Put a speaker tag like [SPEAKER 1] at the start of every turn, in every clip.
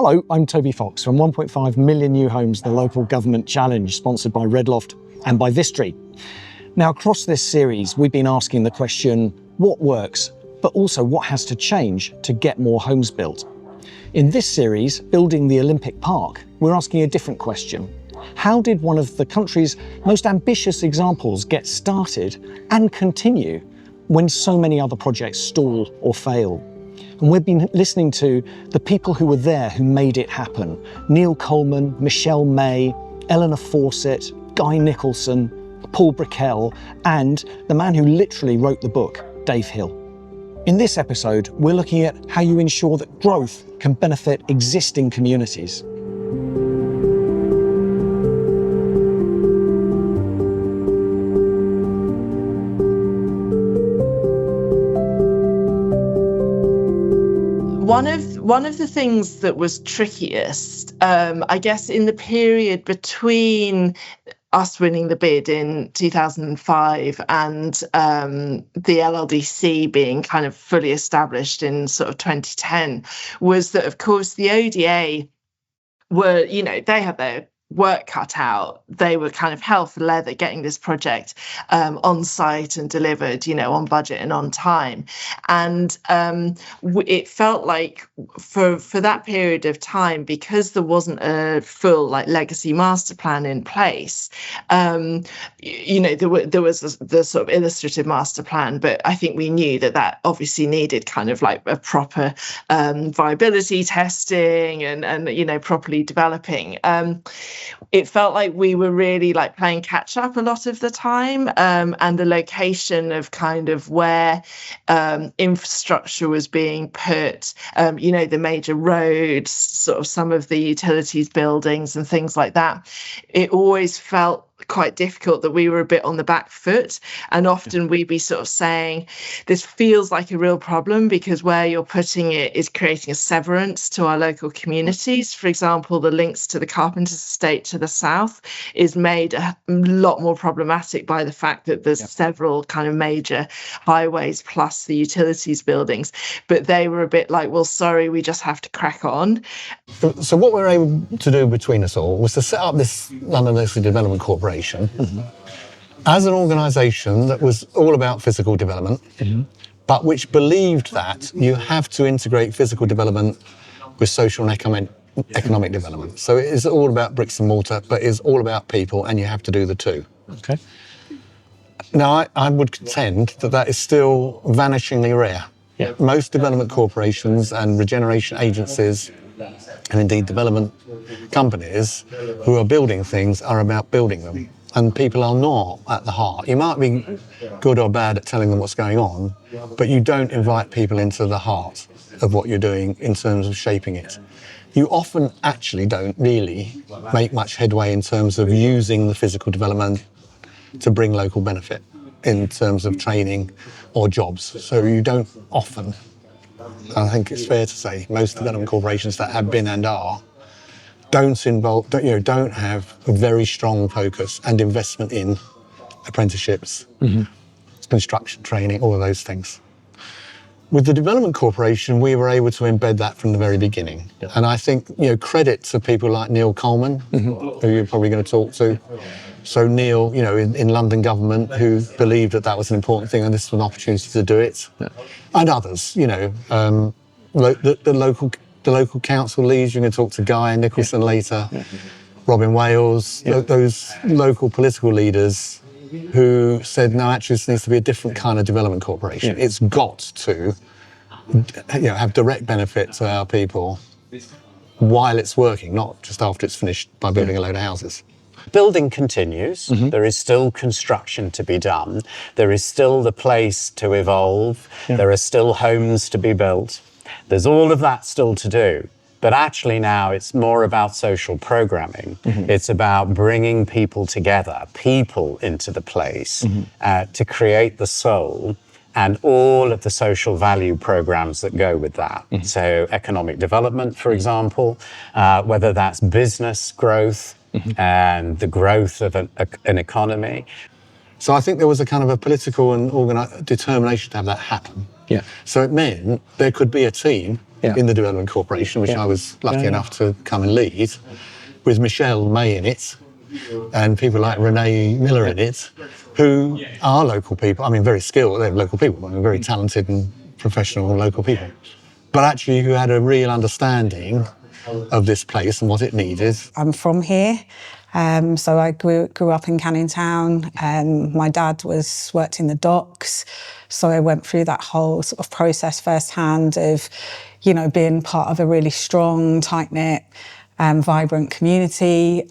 [SPEAKER 1] Hello, I'm Toby Fox from 1.5 Million New Homes, the local government challenge sponsored by Redloft and by Vistry. Now, across this series, we've been asking the question, what works, but also what has to change to get more homes built? In this series, Building the Olympic Park, we're asking a different question. How did one of the country's most ambitious examples get started and continue when so many other projects stall or fail? And we've been listening to the people who were there who made it happen. Neale Coleman, Michelle May, Eleanor Fawcett, Guy Nicholson, Paul Brickell, and the man who literally wrote the book, Dave Hill. In this episode, we're looking at how you ensure that growth can benefit existing communities.
[SPEAKER 2] One of the things that was trickiest, I guess, in the period between us winning the bid in 2005 and the LLDC being kind of fully established in sort of 2010, was that, of course, the ODA were, they had their work cut out. They were kind of hell for leather getting this project on site and delivered, on budget and on time. And it felt like for that period of time, because there wasn't a full legacy master plan in place, there was the sort of illustrative master plan, but I think we knew that obviously needed kind of like a proper viability testing and properly developing. It felt like we were really playing catch up a lot of the time, and the location of kind of where infrastructure was being put, the major roads, sort of some of the utilities buildings and things like that. It always felt quite difficult that we were a bit on the back foot, and often we'd be sort of saying this feels like a real problem because where you're putting it is creating a severance to our local communities. For example, the links to the Carpenter's estate to the south is made a lot more problematic by the fact that there's several kind of major highways plus the utilities buildings, but they were a bit like, well, sorry, we just have to crack on.
[SPEAKER 3] So what we were able to do between us all was to set up this London Legacy Development Corporation as an organisation that was all about physical development, but which believed that you have to integrate physical development with social and economic development. So it is all about bricks and mortar, but it's all about people, and you have to do the two.
[SPEAKER 1] Okay.
[SPEAKER 3] Now, I would contend that is still vanishingly rare.
[SPEAKER 1] Yeah.
[SPEAKER 3] Most development corporations and regeneration agencies, and indeed development companies who are building things, are about building them. And people are not at the heart. You might be good or bad at telling them what's going on, but you don't invite people into the heart of what you're doing in terms of shaping it. You often actually don't really make much headway in terms of using the physical development to bring local benefit in terms of training or jobs. So you don't often, I think it's fair to say, most development corporations that have been and are don't have a very strong focus and investment in apprenticeships, construction training, all of those things. With the Development Corporation, we were able to embed that from the very beginning. Yeah. And I think, credit to people like Neale Coleman, who you're probably going to talk to. So Neale, in London government, who believed that was an important thing and this was an opportunity to do it. Yeah. And others, the local council leads. You're going to talk to Guy Nicholson later, Robin Wales, those local political leaders who said, no, actually, this needs to be a different kind of development corporation. Yeah. It's got to have direct benefit to our people while it's working, not just after it's finished by building a load of houses.
[SPEAKER 4] Building continues. There is still construction to be done. There is still the place to evolve. There are still homes to be built. There's all of that still to do. But actually now it's more about social programming. It's about bringing people together, people into the place to create the soul and all of the social value programs that go with that. So economic development, for example, whether that's business growth and the growth of an economy.
[SPEAKER 3] So I think there was a kind of a political and determination to have that happen.
[SPEAKER 1] Yeah.
[SPEAKER 3] So it meant there could be a team in the Development Corporation, which I was lucky enough to come and lead, with Michelle May in it, and people like Renee Miller in it, who are local people. I mean, very skilled, they're local people, but very talented and professional local people. But actually who had a real understanding of this place and what it needed.
[SPEAKER 5] I'm from here, so I grew up in Canning Town. My dad worked in the docks, so I went through that whole sort of process firsthand of, you know, being part of a really strong, tight-knit, vibrant community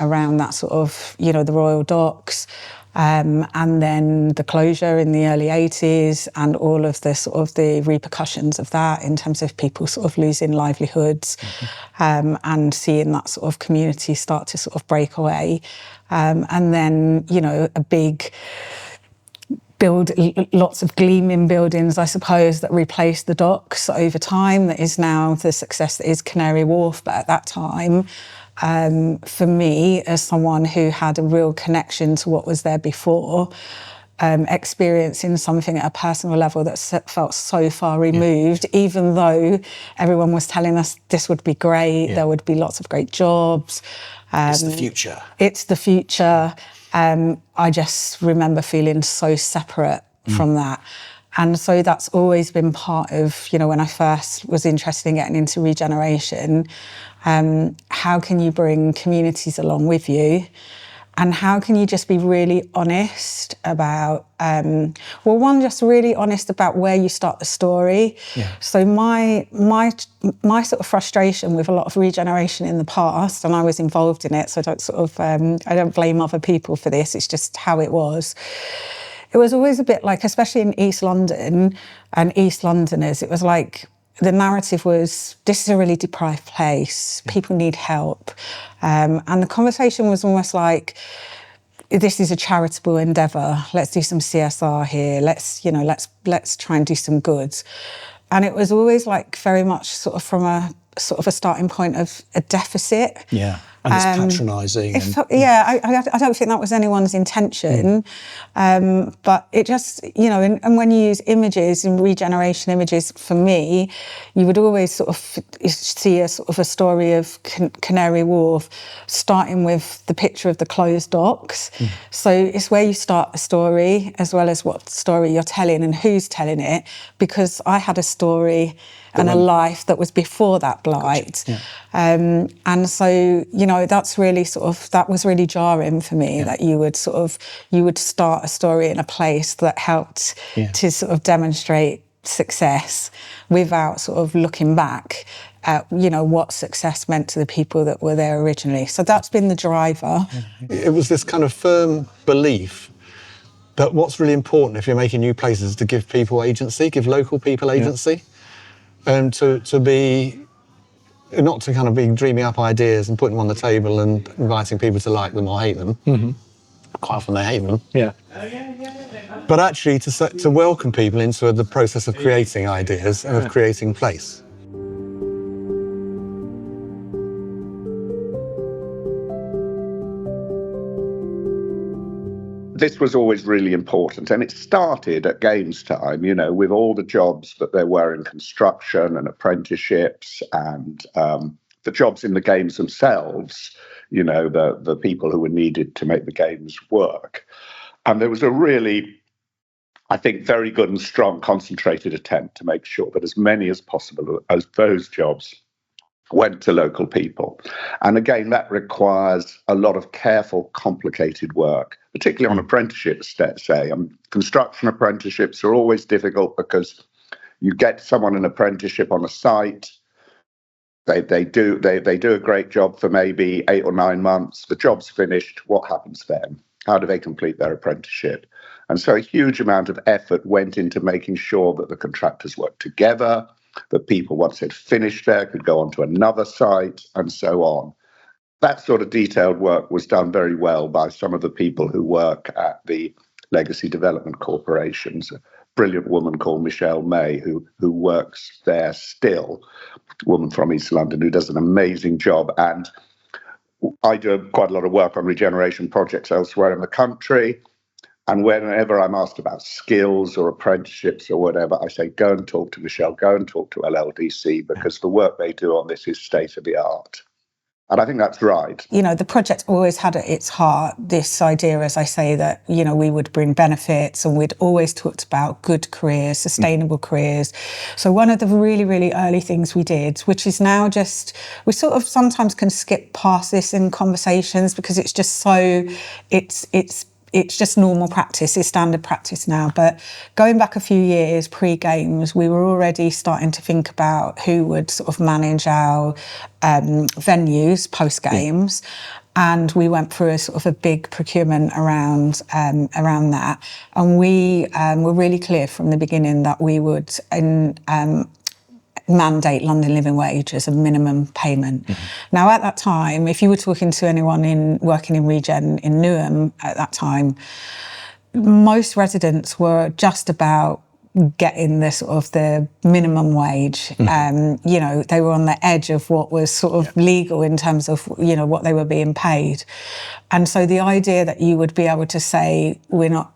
[SPEAKER 5] around that sort of, you know, the Royal Docks. And then the closure in the early 80s and all of the sort of the repercussions of that in terms of people sort of losing livelihoods, and seeing that sort of community start to sort of break away. And then, you know, a big lots of gleaming buildings, I suppose, that replaced the docks over time, that is now the success that is Canary Wharf. But at that time, for me, as someone who had a real connection to what was there before, experiencing something at a personal level that felt so far removed, even though everyone was telling us this would be great, there would be lots of great jobs.
[SPEAKER 1] It's the future.
[SPEAKER 5] It's the future. I just remember feeling so separate from that. And so that's always been part of, you know, when I first was interested in getting into regeneration, how can you bring communities along with you? And how can you just be really honest about, just really honest about where you start the story. So my sort of frustration with a lot of regeneration in the past, and I was involved in it, so I don't sort of, I don't blame other people for this, it's just how it was. It was always a bit like, especially in East London and East Londoners, it was like, the narrative was, this is a really deprived place, people need help. And the conversation was almost like, this is a charitable endeavour, let's do some CSR here, let's try and do some good. And it was always like very much sort of from a starting point of a deficit.
[SPEAKER 1] And it's patronising.
[SPEAKER 5] I don't think that was anyone's intention. But it just, you know, and when you use images and regeneration images, for me, you would always sort of see a sort of a story of Canary Wharf starting with the picture of the closed docks. So it's where you start a story as well as what story you're telling and who's telling it, because I had a story and a life that was before that blight. And so, you know, that's really that was really jarring for me, that you would start a story in a place that helped to sort of demonstrate success without sort of looking back at, you know, what success meant to the people that were there originally. So that's been the driver.
[SPEAKER 3] It was this kind of firm belief that what's really important if you're making new places is to give people agency, give local people agency. And to be, not to kind of be dreaming up ideas and putting them on the table and inviting people to like them or hate them. Quite often they hate them. But actually to welcome people into the process of creating ideas and of creating place.
[SPEAKER 6] This was always really important, and it started at Games time, you know, with all the jobs that there were in construction and apprenticeships and the jobs in the games themselves, you know, the people who were needed to make the games work. And there was a really, I think, very good and strong concentrated attempt to make sure that as many as possible as those jobs went to local people. And again, that requires a lot of careful, complicated work, particularly on apprenticeships, say. Construction apprenticeships are always difficult because you get someone an apprenticeship on a site, they do a great job for maybe 8 or 9 months, the job's finished, what happens then? How do they complete their apprenticeship? And so a huge amount of effort went into making sure that the contractors worked together, that people, once they'd finished there, could go on to another site, and so on. That sort of detailed work was done very well by some of the people who work at the legacy development corporations. A brilliant woman called Michelle May, who works there still, a woman from East London who does an amazing job. And I do quite a lot of work on regeneration projects elsewhere in the country. And whenever I'm asked about skills or apprenticeships or whatever, I say, go and talk to Michelle, go and talk to LLDC, because the work they do on this is state of the art. And I think that's right.
[SPEAKER 5] You know, the project always had at its heart this idea, as I say, that, you know, we would bring benefits, and we'd always talked about good careers, sustainable careers. So one of the really, really early things we did, which is now just, we sort of sometimes can skip past this in conversations because it's just so, it's just normal practice, it's standard practice now. But going back a few years, pre-games, we were already starting to think about who would sort of manage our venues post-games. And we went through a sort of a big procurement around that. And we were really clear from the beginning that we would mandate London Living Wage as a minimum payment. Now, at that time, if you were talking to anyone working in Regen in Newham at that time, most residents were just about getting the sort of the minimum wage. You know, they were on the edge of what was sort of legal in terms of, you know, what they were being paid. And so the idea that you would be able to say, we're not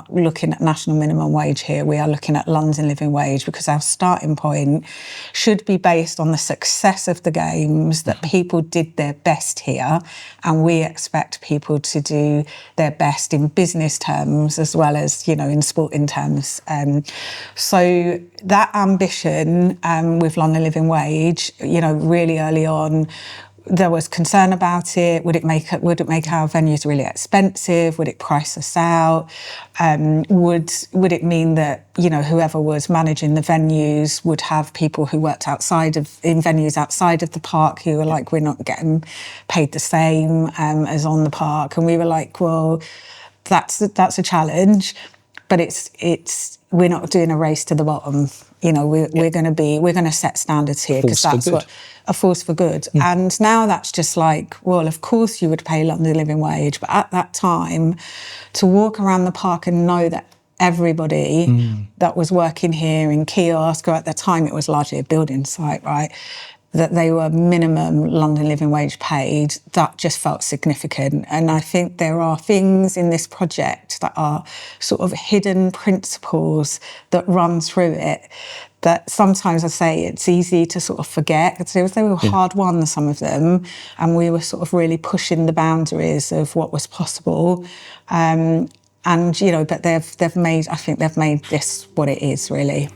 [SPEAKER 5] looking at national minimum wage here, we are looking at London Living Wage, because our starting point should be based on the success of the games, that people did their best here, and we expect people to do their best in business terms as well as, you know, in sporting terms. So that ambition with London Living Wage, you know, really early on, there was concern about it. Would it make our venues really expensive? Would it price us out? Would it mean that, you know, whoever was managing the venues would have people who worked in venues outside of the park who were like, we're not getting paid the same as on the park? And we were like, well, that's a challenge, but we're not doing a race to the bottom. You know, we're going to set standards here, because that's what a force for good. And now that's just like, well, of course you would pay London Living Wage, but at that time, to walk around the park and know that everybody that was working here in kiosk, or at the time it was largely a building site, right, that they were minimum London Living Wage paid, that just felt significant. And I think there are things in this project that are sort of hidden principles that run through it, that sometimes I say it's easy to sort of forget, because they were hard won, some of them, and we were sort of really pushing the boundaries of what was possible. And, you know, but they've made this what it is, really.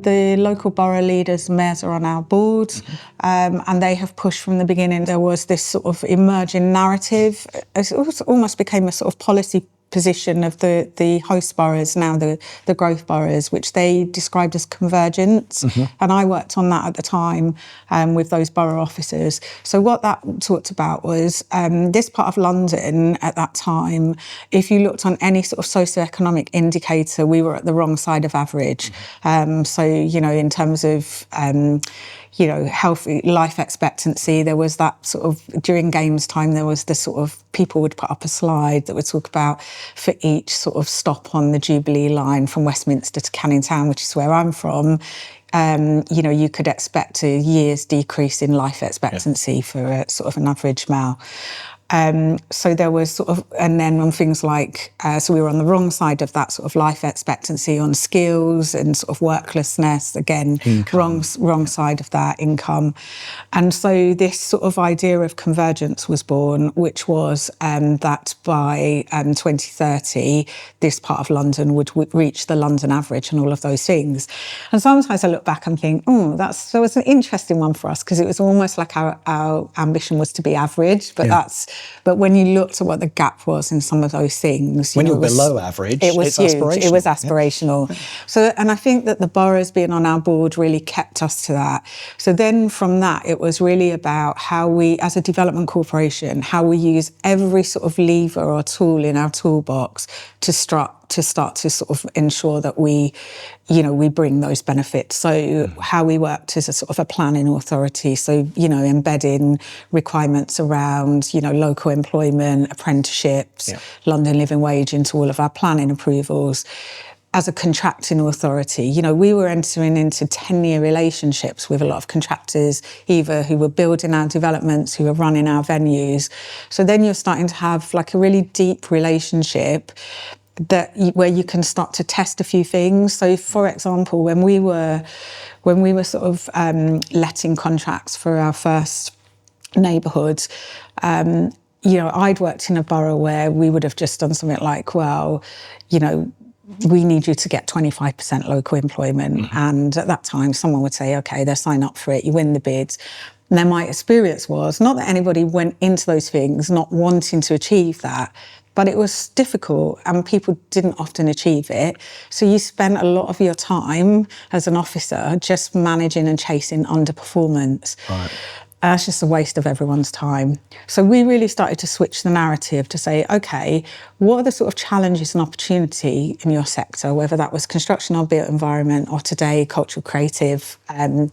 [SPEAKER 5] The local borough leaders, mayors, are on our board, and they have pushed from the beginning. There was this sort of emerging narrative. It almost became a sort of policy position of the host boroughs, now the growth boroughs, which they described as convergence. And I worked on that at the time with those borough officers. So what that talked about was this part of London at that time, if you looked on any sort of socioeconomic indicator, we were at the wrong side of average. So, you know, in terms of you know, healthy life expectancy, there was that sort of, during games time, there was the sort of, people would put up a slide that would talk about, for each sort of stop on the Jubilee line from Westminster to Canning Town, which is where I'm from, you know, you could expect a year's decrease in life expectancy for a sort of an average male. So there was sort of, and then on things like, so we were on the wrong side of that sort of life expectancy on skills and sort of worklessness, again, wrong side of that, income. And so this sort of idea of convergence was born, which was that by 2030, this part of London would reach the London average and all of those things. And sometimes I look back and think, that was an interesting one for us, because it was almost like our ambition was to be average, but when you looked at what the gap was in some of those things,
[SPEAKER 1] when you're below average,
[SPEAKER 5] it was
[SPEAKER 1] it's
[SPEAKER 5] huge.
[SPEAKER 1] aspirational.
[SPEAKER 5] It was aspirational. So, and I think that the boroughs being on our board really kept us to that. So then from that, it was really about how we, as a development corporation, how we use every sort of lever or tool in our toolbox to start to sort of ensure that we bring those benefits. So how we worked as a sort of a planning authority. So, embedding requirements around, local employment, apprenticeships, London Living Wage into all of our planning approvals. as a contracting authority, you know, we were entering into 10-year relationships with a lot of contractors, either who were building our developments, who were running our venues. So then you're starting to have like a really deep relationship where you can start to test a few things. So, for example, when we were sort of letting contracts for our first neighbourhoods, you know, I'd worked in a borough where we would have just done something like, well, you know, we need you to get 25% local employment. And at that time, someone would say, okay, they'll sign up for it, you win the bids. And then my experience was, not that anybody went into those things not wanting to achieve that, but it was difficult and people didn't often achieve it. So you spent a lot of your time as an officer just managing and chasing underperformance.
[SPEAKER 1] Right.
[SPEAKER 5] It's just a waste of everyone's time. So we really started to switch the narrative to say, okay, what are the sort of challenges and opportunity in your sector, whether that was construction or built environment or today cultural creative? You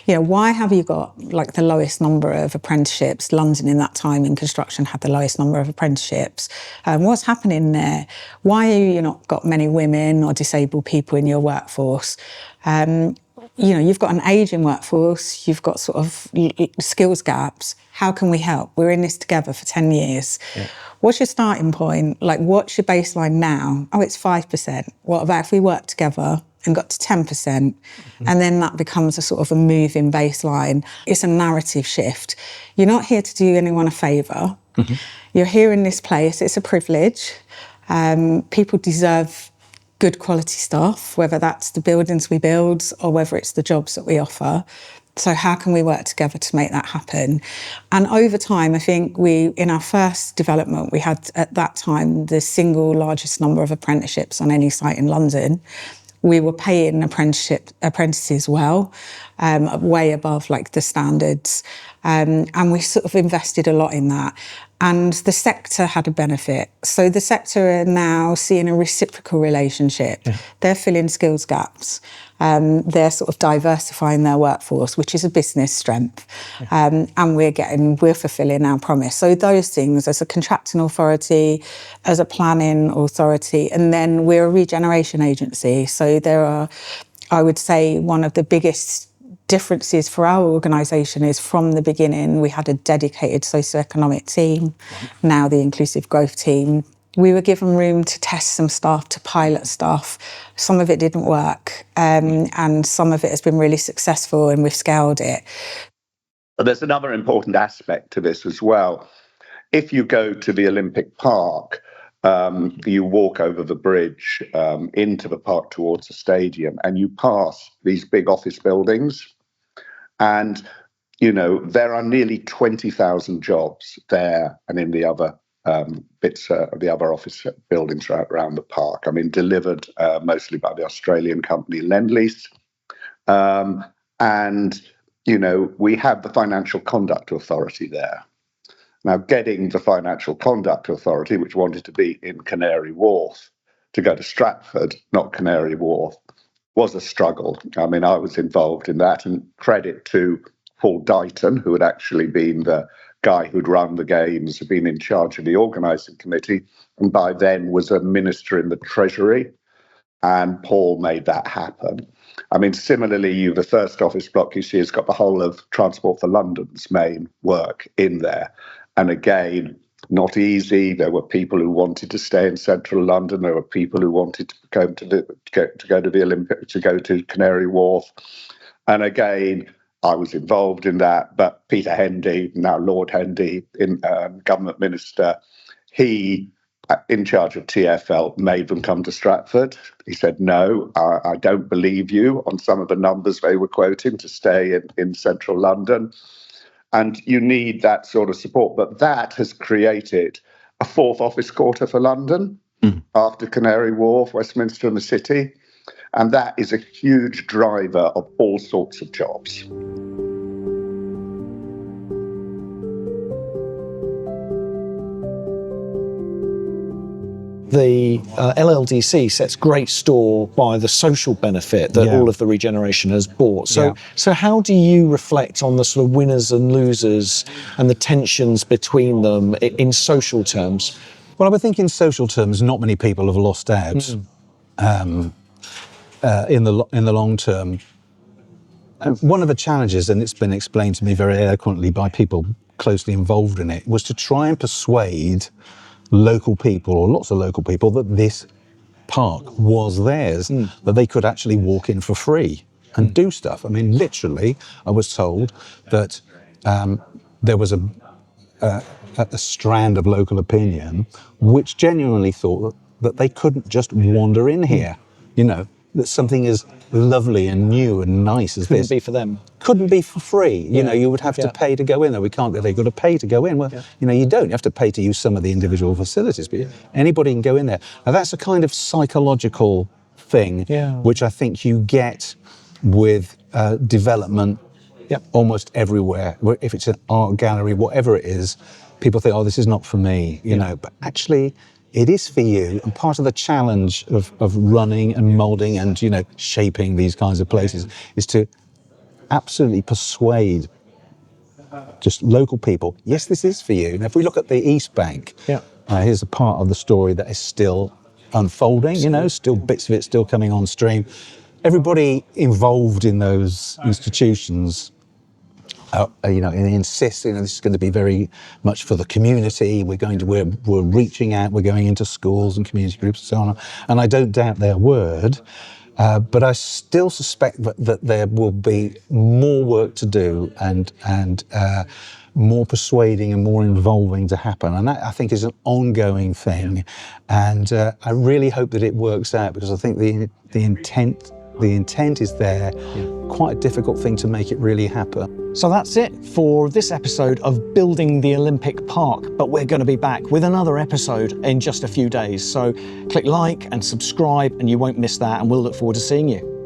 [SPEAKER 5] know, why have you got like the lowest number of apprenticeships? London in that time in construction had the lowest number of apprenticeships. What's happening there? Why have you not got many women or disabled people in your workforce? You know, you've got an ageing workforce, you've got sort of skills gaps. How can we help? We're in this together for 10 years. Yeah. What's your starting point? Like, what's your baseline now? Oh, it's 5%. What about if we work together and got to 10%? And then that becomes a sort of a moving baseline. It's a narrative shift. You're not here to do anyone a favour. You're here in this place. It's a privilege. People deserve good quality stuff, whether that's the buildings we build or whether it's the jobs that we offer. So how can we work together to make that happen? And over time, I think in our first development, we had at that time the single largest number of apprenticeships on any site in London. We were paying apprentices well, way above like the standards. And we sort of invested a lot in that. And the sector had a benefit. So the sector are now seeing a reciprocal relationship. Yeah. They're filling skills gaps. They're sort of diversifying their workforce, which is a business strength. Yeah. And we're fulfilling our promise. So those things, as a contracting authority, as a planning authority, and then we're a regeneration agency. So there are, I would say, one of the biggest differences for our organisation is from the beginning, we had a dedicated socioeconomic team, now the inclusive growth team. We were given room to test some stuff, to pilot stuff. Some of it didn't work, and some of it has been really successful, and we've scaled it.
[SPEAKER 6] But there's another important aspect to this as well. If you go to the Olympic Park, you walk over the bridge into the park towards the stadium, and you pass these big office buildings. And, you know, there are nearly 20,000 jobs there and in the other bits of the other office buildings around the park. I mean, delivered mostly by the Australian company Lendlease. And, you know, we have the Financial Conduct Authority there. Now, getting the Financial Conduct Authority, which wanted to be in Canary Wharf, to go to Stratford, not Canary Wharf, was a struggle. I mean, I was involved in that, and credit to Paul Dighton, who had actually been the guy who'd run the games, had been in charge of the organising committee, and by then was a minister in the Treasury, and Paul made that happen. I mean, similarly, the first office block you see has got the whole of Transport for London's main work in there. And again, not easy. There were people who wanted to stay in central London. There were people who wanted to go to the Olympic, to go to Canary Wharf. And again, I was involved in that. But Peter Hendy, now Lord Hendy, government minister, he, in charge of TfL, made them come to Stratford. He said, no, I don't believe you on some of the numbers they were quoting to stay in central London. And you need that sort of support. But that has created a fourth office quarter for London after Canary Wharf, Westminster and the City. And that is a huge driver of all sorts of jobs.
[SPEAKER 1] The LLDC sets great store by the social benefit that all of the regeneration has brought. So how do you reflect on the sort of winners and losers and the tensions between them in social terms?
[SPEAKER 7] Well, I would think in social terms, not many people have lost out. in the long term. One of the challenges, and it's been explained to me very eloquently by people closely involved in it, was to try and persuade local people, or lots of local people, that this park was theirs, that they could actually walk in for free and do stuff. I mean, literally, I was told that there was a strand of local opinion which genuinely thought that they couldn't just wander in here, you know, that something as lovely and new and nice as
[SPEAKER 1] Couldn't be for them.
[SPEAKER 7] couldn't be for free. You know, you would have to pay to go in there. We can't, they've got to pay to go in. Well, you know, you don't. You have to pay to use some of the individual facilities, but anybody can go in there. Now, that's a kind of psychological thing, which I think you get with development almost everywhere. If it's an art gallery, whatever it is, people think, oh, this is not for me, you know, but actually, it is for you, and part of the challenge of running and moulding and, you know, shaping these kinds of places is to absolutely persuade just local people, yes, this is for you. Now, if we look at the East Bank, here's a part of the story that is still unfolding, you know, still bits of it still coming on stream. Everybody involved in those institutions you know, and insist, you know, this is going to be very much for the community. We're reaching out, we're going into schools and community groups and so on. And I don't doubt their word, but I still suspect that there will be more work to do and more persuading and more involving to happen. And that, I think, is an ongoing thing. And I really hope that it works out, because I think the intent is there. Quite a difficult thing to make it really happen.
[SPEAKER 1] So that's it for this episode of Building the Olympic Park, but we're going to be back with another episode in just a few days. So click like and subscribe and you won't miss that, and we'll look forward to seeing you.